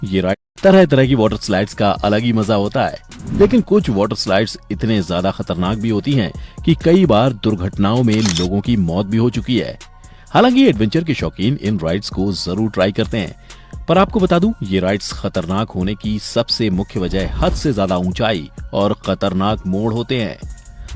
ये राइड तरह तरह की वाटर स्लाइड्स का अलग ही मजा होता है, लेकिन कुछ वाटर स्लाइड्स इतने ज्यादा खतरनाक भी होती हैं कि कई बार दुर्घटनाओं में लोगों की मौत भी हो चुकी है। हालांकि एडवेंचर के शौकीन इन राइड्स को जरूर ट्राई करते हैं, पर आपको बता दूं, ये राइड्स खतरनाक होने की सबसे मुख्य वजह हद से ज्यादा ऊंचाई और खतरनाक मोड़ होते हैं।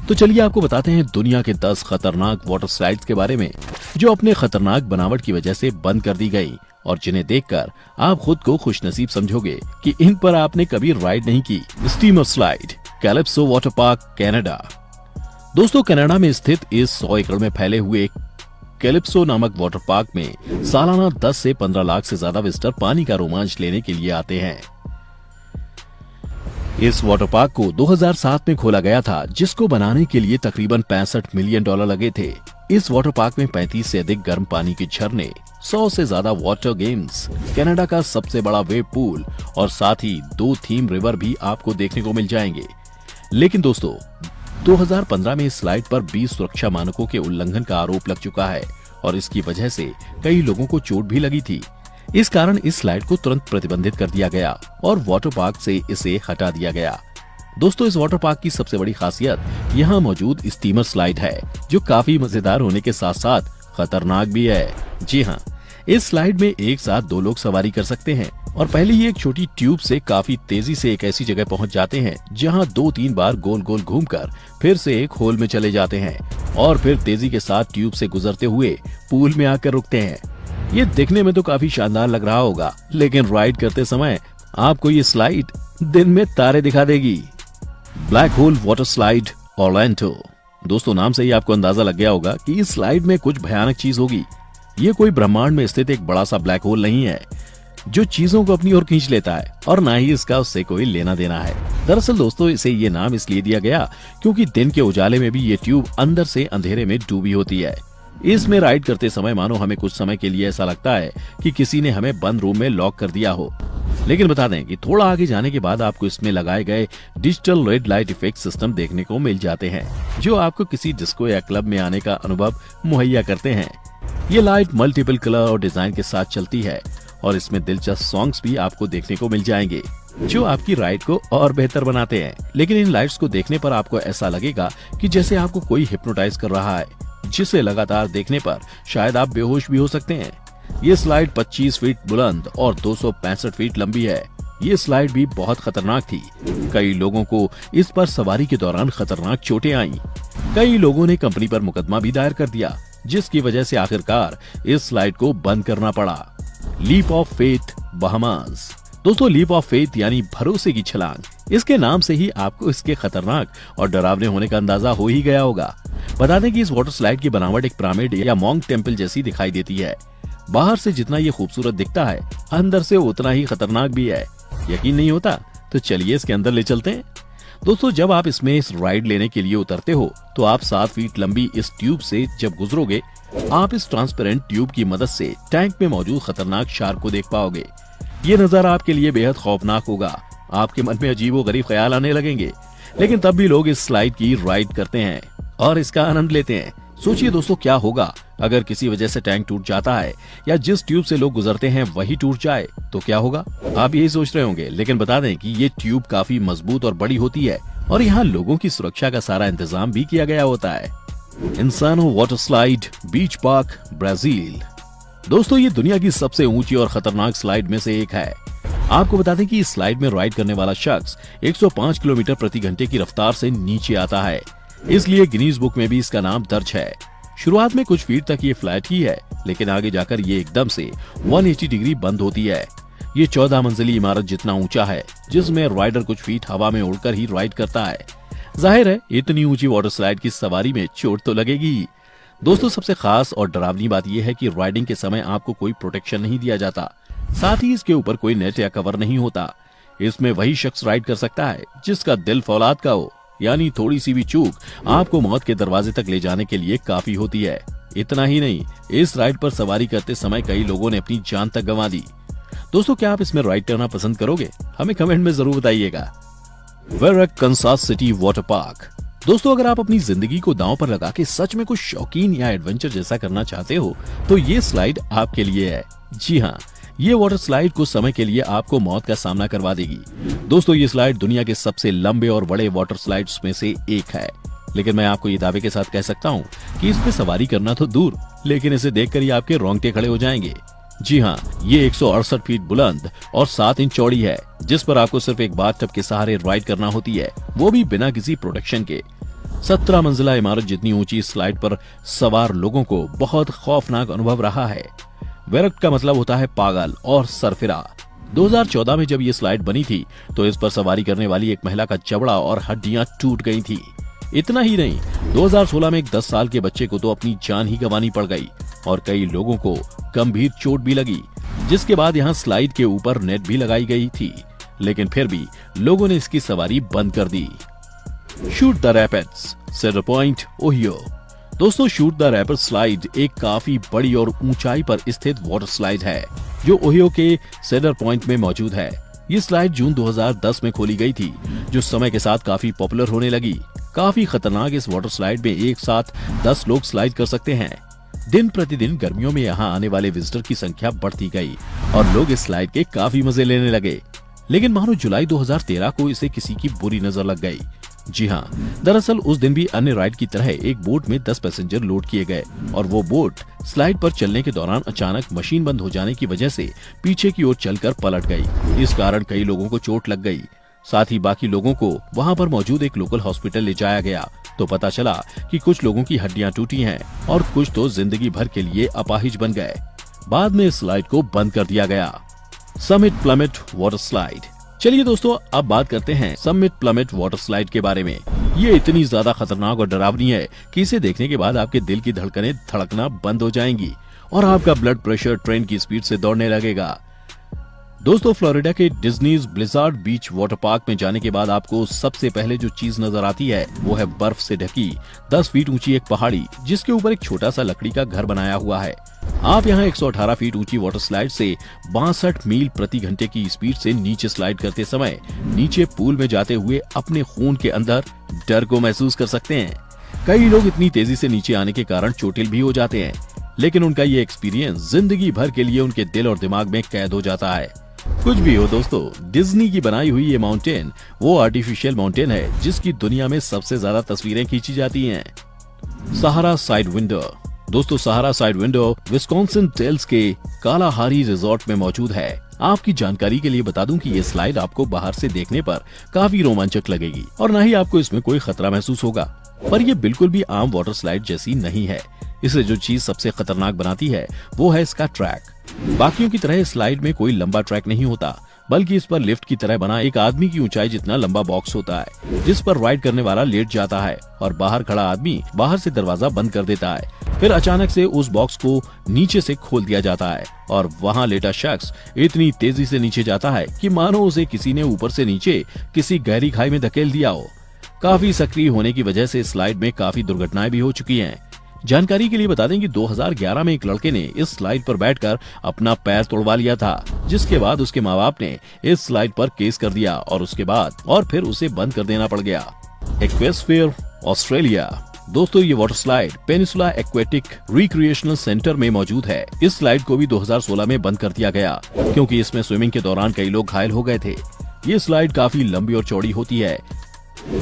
तो चलिए आपको बताते हैं दुनिया के 10 खतरनाक वाटर स्लाइड्स के बारे में, जो अपने खतरनाक बनावट की वजह से बंद कर दी गई और जिन्हें देखकर आप खुद को खुशनसीब समझोगे कि इन पर आपने कभी राइड नहीं की। Steamer slide, calypso water park, Canada. दोस्तों, कनाडा में स्थित इस 100 एकड़ में फैले हुए कैलिप्सो नामक वाटर पार्क में सालाना 10 से 15 लाख से ज्यादा विजिटर पानी का रोमांच लेने के लिए आते हैं। इस वाटर पार्क को 2007 में खोला गया था, जिसको बनाने के लिए तकरीबन $65 मिलियन लगे थे। इस वाटर पार्क में 35 से अधिक गर्म पानी के झरने, 100 से ज्यादा वाटर गेम्स, कनाडा का सबसे बड़ा वेव पूल और साथ ही 2 थीम रिवर भी आपको देखने को मिल जाएंगे। लेकिन दोस्तों, 2015 में इस स्लाइड पर 20 सुरक्षा मानकों के उल्लंघन का आरोप लग चुका है और इसकी वजह से कई लोगों को चोट भी लगी थी। इस कारण इस स्लाइड को तुरंत प्रतिबंधित कर दिया गया और वाटर पार्क से इसे हटा दिया गया। दोस्तों, इस वाटर पार्क की सबसे बड़ी खासियत यहाँ मौजूद स्टीमर स्लाइड है, जो काफी मजेदार होने के साथ साथ खतरनाक भी है। जी हाँ, इस स्लाइड में एक साथ 2 लोग सवारी कर सकते हैं और पहले ही एक छोटी ट्यूब से काफी तेजी से एक ऐसी जगह पहुंच जाते हैं जहां 2-3 बार गोल गोल घूमकर फिर से एक होल में चले जाते हैं और फिर तेजी के साथ ट्यूब से गुजरते हुए पूल में आकर रुकते हैं। ये देखने में तो काफी शानदार लग रहा होगा, लेकिन राइड करते समय आपको ये स्लाइड दिन में तारे दिखा देगी। Black hole water slide, Orlando. दोस्तों, नाम से ही आपको अंदाजा लग गया होगा कि इस स्लाइड में कुछ भयानक चीज होगी। ये कोई ब्रह्मांड में स्थित एक बड़ा सा ब्लैक होल नहीं है जो चीजों को अपनी ओर खींच लेता है, और ना ही इसका उससे कोई लेना देना है। दरअसल दोस्तों, इसे ये नाम इसलिए दिया गया क्योंकि दिन के उजाले में भी ये ट्यूब अंदर से अंधेरे में डूबी होती है। इसमें राइड करते समय मानो हमें कुछ समय के लिए ऐसा लगता है कि किसी ने हमें बंद रूम में लॉक कर दिया हो। लेकिन बता दें कि थोड़ा आगे जाने के बाद आपको इसमें लगाए गए digital red light effect system देखने को मिल जाते हैं, जो आपको किसी डिस्को या क्लब में आने का अनुभव मुहैया करते हैं। ये लाइट मल्टीपल कलर और डिजाइन के साथ चलती है और इसमें दिलचस्प सॉन्ग्स भी आपको देखने को मिल जाएंगे, जो आपकी राइड को और बेहतर बनाते हैं। लेकिन इन लाइट्स को देखने पर आपको ऐसा लगेगा कि जैसे आपको कोई हिप्नोटाइज कर रहा है, जिसे लगातार देखने पर शायद आप बेहोश भी हो सकते हैं। ये स्लाइड 25 फीट बुलंद और 265 फीट लंबी है। ये स्लाइड भी बहुत खतरनाक थी। कई लोगों को इस पर सवारी के दौरान खतरनाक चोटें आईं। कई लोगों ने कंपनी पर मुकदमा भी दायर कर दिया, जिसकी वजह से आखिरकार इस स्लाइड को बंद करना पड़ा। Leap of faith, Bahamas. दोस्तों, लीप ऑफ फेथ यानी भरोसे की छलांग। इसके नाम से ही आपको इसके खतरनाक और डरावने होने का अंदाजा हो ही गया होगा। बता दें कि इस वाटर स्लाइड की बनावट एक पिरामिड या मॉन्क टेम्पल जैसी दिखाई देती है। बाहर से जितना ये खूबसूरत दिखता है, अंदर से उतना ही खतरनाक भी है। यकीन नहीं होता? तो चलिए इसके अंदर ले चलते हैं। दोस्तों, जब आप इसमें इस राइड लेने के लिए उतरते हो तो आप 7 फीट लंबी इस ट्यूब से जब गुजरोगे, आप इस ट्रांसपेरेंट ट्यूब की मदद से टैंक में मौजूद खतरनाक शार्क को देख पाओगे। ये नजारा आपके लिए बेहद खौफनाक होगा। आपके मन में अजीबोगरीब ख्याल आने लगेंगे, लेकिन तब भी लोग इस स्लाइड की राइड करते हैं और इसका आनंद लेते हैं। सोचिए दोस्तों, क्या होगा अगर किसी वजह से टैंक टूट जाता है या जिस ट्यूब से लोग गुजरते हैं वही टूट जाए तो क्या होगा? आप यही सोच रहे होंगे, लेकिन बता दें कि ये ट्यूब काफी मजबूत और बड़ी होती है और यहाँ लोगों की सुरक्षा का सारा इंतजाम भी किया गया होता है। इंसानो वाटर स्लाइड, बीच पार्क, ब्राजील। दोस्तों, ये दुनिया की सबसे ऊंची और खतरनाक स्लाइड में से एक है। आपको बता दें कि इस स्लाइड में राइड करने वाला शख्स 105 किलोमीटर प्रति घंटे की रफ्तार से नीचे आता है, इसलिए गिनीज बुक में भी इसका नाम दर्ज है। शुरुआत में कुछ फीट तक ये फ्लैट ही है, लेकिन आगे जाकर ये एकदम से 180 डिग्री बंद होती है। ये 14 मंजिली इमारत जितना ऊंचा है, जिसमें राइडर कुछ फीट हवा में उड़कर ही राइड करता है। जाहिर है, इतनी ऊंची वाटर स्लाइड की सवारी में चोट तो लगेगी ही। दोस्तों, सबसे खास और डरावनी बात यह है कि राइडिंग के समय आपको कोई प्रोटेक्शन नहीं दिया जाता, साथ ही इसके ऊपर कोई नेट या कवर नहीं होता। इसमें वही शख्स राइड कर सकता है जिसका दिल फौलाद का हो, यानी थोड़ी सी भी चूक आपको मौत के दरवाजे तक ले जाने के लिए काफी होती है। इतना ही नहीं, इस राइड पर सवारी करते समय कई लोगों ने अपनी जान तक गंवा दी। दोस्तों, क्या आप इसमें राइड करना पसंद करोगे? हमें कमेंट में जरूर बताइएगा। वेरक, कंसास सिटी वाटर पार्क। दोस्तों, अगर आप अपनी जिंदगी को दांव पर लगा के सच में कुछ शौकीन या एडवेंचर जैसा करना चाहते हो तो ये स्लाइड आपके लिए है। जी हाँ, ये वाटर स्लाइड कुछ समय के लिए आपको मौत का सामना करवा देगी। दोस्तों, ये स्लाइड दुनिया के सबसे लंबे और बड़े वाटर स्लाइड्स में से एक है, लेकिन मैं आपको ये दावे के साथ कह सकता हूँ कि इस पे सवारी करना तो दूर, लेकिन इसे देखकर ही आपके रोंगटे खड़े हो जाएंगे। जी हाँ, ये 168 फीट बुलंद और 7 इंच चौड़ी है, जिस पर आपको सिर्फ एक बाथटब के सहारे राइड करना होती है, वो भी बिना किसी प्रोटेक्शन के। 17 मंजिला इमारत जितनी ऊंची स्लाइड पर सवार लोगों को बहुत खौफनाक अनुभव रहा है। वेरक्ट का मतलब होता है पागल और सरफिरा। 2014 में जब ये स्लाइड बनी थी तो इस पर सवारी करने वाली एक महिला का जबड़ा और हड्डियां टूट गई थी। इतना ही नहीं, 2016 में एक 10 साल के बच्चे को तो अपनी जान ही गंवानी पड़ गई और कई लोगों को गंभीर चोट भी लगी, जिसके बाद यहाँ स्लाइड के ऊपर नेट भी लगाई गई थी, लेकिन फिर भी लोगों ने इसकी सवारी बंद कर दी। Shoot the rapids, Cedar Point, Ohio. दोस्तों, शूट द रैपिड्स स्लाइड एक काफी बड़ी और ऊंचाई पर स्थित वाटर स्लाइड है जो ओहियो के सेडर पॉइंट में मौजूद है। ये स्लाइड जून 2010 में खोली गई थी, जो समय के साथ काफी पॉपुलर होने लगी। काफी खतरनाक इस वाटर स्लाइड में एक साथ 10 लोग स्लाइड कर सकते हैं। दिन प्रतिदिन गर्मियों में यहाँ आने वाले विजिटर की संख्या बढ़ती गई और लोग इस स्लाइड के काफी मजे लेने लगे, लेकिन मानो जुलाई 2013 को इसे किसी की बुरी नजर लग गई। जी हाँ, दरअसल उस दिन भी अन्य राइड की तरह एक बोट में 10 पैसेंजर लोड किए गए और वो बोट स्लाइड पर चलने के दौरान अचानक मशीन बंद हो जाने की वजह से पीछे की ओर चलकर पलट गई। इस कारण कई लोगों को चोट लग गई। साथ ही बाकी लोगों को वहां पर मौजूद एक लोकल हॉस्पिटल ले जाया गया तो पता चला कि कुछ लोगों की हड्डियां टूटी हैं और कुछ तो जिंदगी भर के लिए अपाहिज बन गए। बाद में इस स्लाइड को बंद कर दिया गया। Summit प्लमिट water slide. चलिए दोस्तों, अब बात करते हैं समिट प्लमिट वाटर स्लाइड के बारे में। ये इतनी ज्यादा खतरनाक और डरावनी है कि इसे देखने के बाद आपके दिल की धड़कनें धड़कना बंद हो जाएंगी और आपका ब्लड प्रेशर ट्रेन की स्पीड से दौड़ने लगेगा। दोस्तों, फ्लोरिडा के डिज्नीज ब्लिज़ार्ड बीच वाटर पार्क में जाने के बाद आपको सबसे पहले जो चीज नजर आती है वो है बर्फ से ढकी 10 फीट ऊंची एक पहाड़ी, जिसके ऊपर एक छोटा सा लकड़ी का घर बनाया हुआ है। आप यहाँ 118 फीट ऊंची वाटर स्लाइड से 62 मील प्रति घंटे की स्पीड से नीचे स्लाइड करते समय नीचे पूल में जाते हुए अपने खून के अंदर डर को महसूस कर सकते हैं। कई लोग इतनी तेजी से नीचे आने के कारण चोटिल भी हो जाते हैं, लेकिन उनका ये एक्सपीरियंस जिंदगी भर के लिए उनके दिल और दिमाग में कैद हो जाता है। कुछ भी हो दोस्तों, डिज्नी की बनाई हुई ये माउंटेन वो आर्टिफिशियल माउंटेन है जिसकी दुनिया में सबसे ज्यादा तस्वीरें खींची जाती हैं। सहारा साइड विंडो। दोस्तों, सहारा साइड विंडो विस्कॉन्सिन टेल्स के कालाहारी रिजॉर्ट में मौजूद है। आपकी जानकारी के लिए बता दूं कि ये स्लाइड आपको बाहर से देखने पर काफी रोमांचक लगेगी और न ही आपको इसमें कोई खतरा महसूस होगा, पर ये बिल्कुल भी आम वाटर स्लाइड जैसी नहीं है। इसे जो चीज सबसे खतरनाक बनाती है वो है इसका ट्रैक। बाकियों की तरह स्लाइड में कोई लंबा ट्रैक नहीं होता, बल्कि इस पर लिफ्ट की तरह बना एक आदमी की ऊंचाई जितना लंबा बॉक्स होता है, जिस पर राइड करने वाला लेट जाता है और बाहर खड़ा आदमी बाहर से दरवाजा बंद कर देता है। फिर अचानक से उस बॉक्स को नीचे से खोल दिया जाता है और वहाँ लेटा शख्स इतनी तेजी से नीचे जाता है कि मानो उसे किसी ने ऊपर से नीचे किसी गहरी खाई में धकेल दिया हो। काफी सक्रिय होने की वजह से स्लाइड में काफी दुर्घटनाएं भी हो चुकी हैं। जानकारी के लिए बता दें कि 2011 में एक लड़के ने इस स्लाइड पर बैठकर अपना पैर तोड़वा लिया था, जिसके बाद उसके माँ बाप ने इस स्लाइड पर केस कर दिया और फिर उसे बंद कर देना पड़ गया। एक्वेस्फीयर ऑस्ट्रेलिया। दोस्तों, ये water slide peninsula aquatic recreational centre में मौजूद है। इस स्लाइड को भी 2016 में बंद कर दिया गया क्योंकि इसमें स्विमिंग के दौरान कई लोग घायल हो गए थे। ये स्लाइड काफी लंबी और चौड़ी होती है।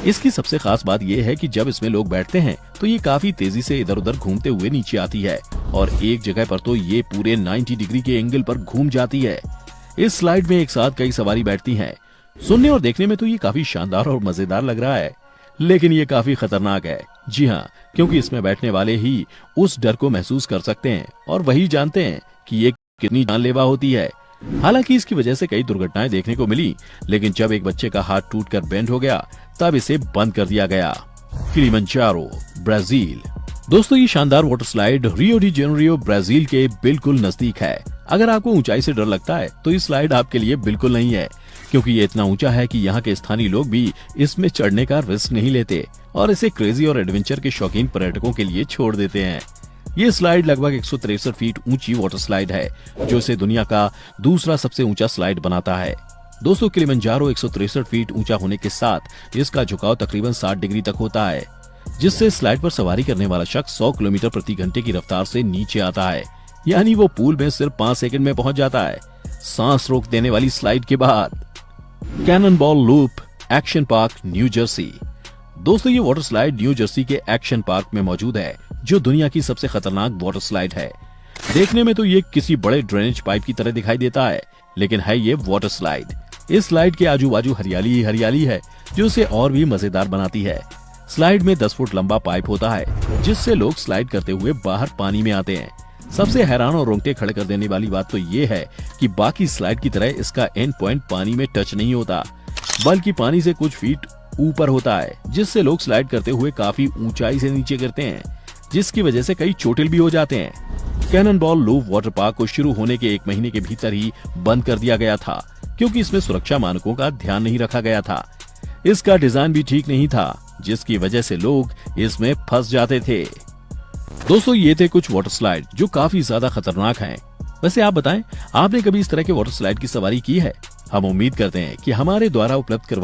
इसकी सबसे खास बात यह है कि जब इसमें लोग बैठते हैं तो ये काफी तेजी से इधर उधर घूमते हुए नीचे आती है और एक जगह पर तो ये पूरे 90 डिग्री के एंगल पर घूम जाती है। इस स्लाइड में एक साथ कई सवारी बैठती हैं। सुनने और देखने में तो ये काफी शानदार और मजेदार लग रहा है, लेकिन ये काफी खतरनाक है। जी हाँ, क्योंकि इसमें बैठने वाले ही उस डर को महसूस कर सकते हैं और वही जानते हैं कि ये कितनी जानलेवा होती है। हालांकि इसकी वजह से कई दुर्घटनाएं देखने को मिली, लेकिन जब एक बच्चे का हाथ टूटकर बेंड हो गया तब इसे बंद कर दिया गया। Kilimanjaro, Brazil. दोस्तों, ये शानदार water slide Rio de Janeiro, Brazil के बिल्कुल नजदीक है। अगर आपको ऊंचाई से डर लगता है तो ये स्लाइड आपके लिए बिल्कुल नहीं है, क्योंकि ये इतना ऊंचा है कि यहाँ के स्थानीय लोग भी इसमें चढ़ने का रिस्क नहीं लेते और इसे क्रेजी और एडवेंचर के शौकीन पर्यटकों के लिए छोड़ देते हैं। ये स्लाइड लगभग 163 फीट ऊंची वाटर स्लाइड है, जो इसे दुनिया का दूसरा सबसे ऊंचा स्लाइड बनाता है। दोस्तों, किलिमंजारो 163 फीट ऊंचा होने के साथ इसका झुकाव तकरीबन 60 डिग्री तक होता है, जिससे स्लाइड पर सवारी करने वाला शख्स 100 किलोमीटर प्रति घंटे की रफ्तार से नीचे आता है, यानी वो पूल में सिर्फ 5 सेकंड में पहुंच जाता है। सांस रोक देने वाली स्लाइड के बाद। Cannonball Loop Action Park New Jersey. दोस्तों, ये वाटर स्लाइड न्यू जर्सी के एक्शन पार्क में मौजूद है, जो दुनिया की सबसे खतरनाक वाटर स्लाइड है। देखने में तो ये किसी बड़े ड्रेनेज पाइप की तरह दिखाई देता है, लेकिन है ये वाटर स्लाइड। इस स्लाइड के आजू बाजू हरियाली ही हरियाली है, जो इसे और भी मजेदार बनाती है। स्लाइड में 10 फुट लंबा पाइप होता है, जिससे लोग स्लाइड करते हुए बाहर पानी में आते हैं। सबसे हैरान और रोंगटे खड़े कर देने वाली बात तो ये है कि बाकी स्लाइड की तरह इसका एंड पॉइंट पानी में टच नहीं होता, बल्कि पानी से कुछ फीट ऊपर होता है, जिससे लोग स्लाइड करते हुए काफी ऊंचाई से नीचे गिरते हैं, जिसकी वजह से कई चोटिल भी हो जाते हैं। Cannonball Loop water park को शुरू होने के 1 महीने के भीतर ही बंद कर दिया गया था, क्योंकि इसमें सुरक्षा मानकों का ध्यान नहीं रखा गया था। इसका डिजाइन भी ठीक नहीं था, जिसकी वजह से लोग इसमें फंस जाते थे। दोस्तों, ये थे कुछ वाटर स्लाइड जो काफी ज्यादा खतरनाक हैं। वैसे आप बताएं, आपने कभी इस तरह के वाटर स्लाइड की सवारी की है? हम उम्मीद करते हैं कि हमारे द्वारा उपलब्ध करवाए